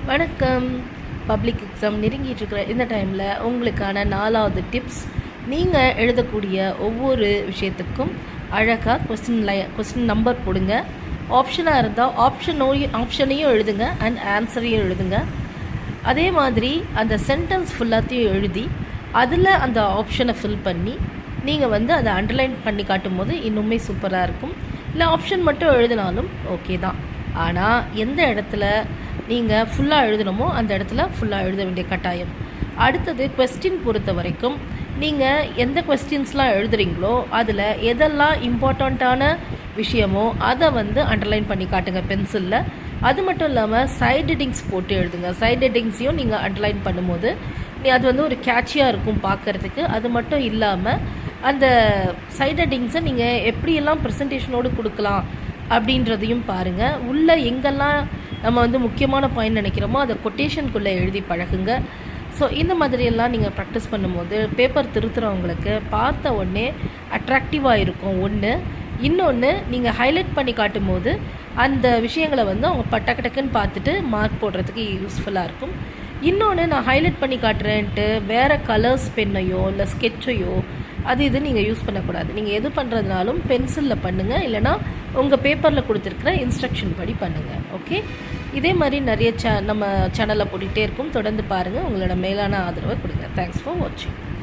வணக்கம். Public exam நெருங்கிட்டு இருக்கிற இந்த டைமில் உங்களுக்கான 4வது டிப்ஸ். நீங்கள் எழுதக்கூடிய ஒவ்வொரு விஷயத்துக்கும் அழகாக கொஸ்டின் நம்பர் போடுங்க. ஆப்ஷனாக இருந்தால் ஆப்ஷனையும் எழுதுங்க அண்ட் ஆன்சரையும் எழுதுங்க. அதே மாதிரி அந்த சென்டென்ஸ் ஃபுல்லாத்தையும் எழுதி அதில் அந்த ஆப்ஷனை ஃபில் பண்ணி நீங்கள் அதை அண்டர்லைன் பண்ணி காட்டும் போது இன்னுமே சூப்பராக இருக்கும். இல்லை ஆப்ஷன் மட்டும் எழுதினாலும் ஓகே தான். ஆனால் எந்த இடத்துல நீங்கள் ஃபுல்லாக எழுதணுமோ அந்த இடத்துல ஃபுல்லாக எழுத வேண்டிய கட்டாயம். அடுத்தது கொஸ்டின் பொறுத்த வரைக்கும் நீங்கள் எந்த கொஸ்டின்ஸ்லாம் எழுதுகிறீங்களோ அதில் எதெல்லாம் இம்பார்ட்டண்ட்டான விஷயமோ அதை அண்டர்லைன் பண்ணி காட்டுங்க பென்சிலில். அது மட்டும் இல்லாமல் சைட் ஹெட்டிங்ஸ் போட்டு எழுதுங்க. சைட் ஹெட்டிங்ஸையும் நீங்கள் அண்டர்லைன் பண்ணும்போது அது ஒரு கேட்சியாக இருக்கும் பார்க்குறதுக்கு. அது மட்டும் இல்லாமல் அந்த சைட் ஹெட்டிங்ஸை நீங்கள் எப்படியெல்லாம் ப்ரெசன்டேஷனோடு கொடுக்கலாம் அப்படின்றதையும் பாருங்கள். உள்ளே எங்கெல்லாம் நம்ம முக்கியமான பாயிண்ட் நினைக்கிறோமோ அதை கொட்டேஷனுக்குள்ளே எழுதி பழகுங்க. ஸோ இந்த மாதிரியெல்லாம் நீங்கள் ப்ராக்டிஸ் பண்ணும்போது பேப்பர் திருத்துறவங்களுக்கு பார்த்த உடனே அட்ராக்டிவாக இருக்கும் ஒன்று. இன்னொன்று நீங்கள் ஹைலைட் பண்ணி காட்டும் போது அந்த விஷயங்களை அவங்க டக்குன்னு பார்த்துட்டு மார்க் போடுறதுக்கு யூஸ்ஃபுல்லாக இருக்கும். இன்னொன்று நான் ஹைலைட் பண்ணி காட்டுறேன்ட்டு வேறு கலர்ஸ் பென்னையோ இல்லை ஸ்கெட்சையோ இது நீங்கள் யூஸ் பண்ணக்கூடாது. நீங்கள் எது பண்ணுறதுனாலும் பென்சிலில் பண்ணுங்கள், இல்லைனா உங்கள் பேப்பரில் கொடுத்துருக்குற இன்ஸ்ட்ரக்ஷன் படி பண்ணுங்கள். ஓகே, இதே மாதிரி நிறைய நம்ம சேனலில் போட்டுகிட்டே இருக்கும். தொடர்ந்து பாருங்கள். உங்களோட மேலான ஆதரவை கொடுங்க. தேங்க்ஸ் ஃபார் வாட்சிங்.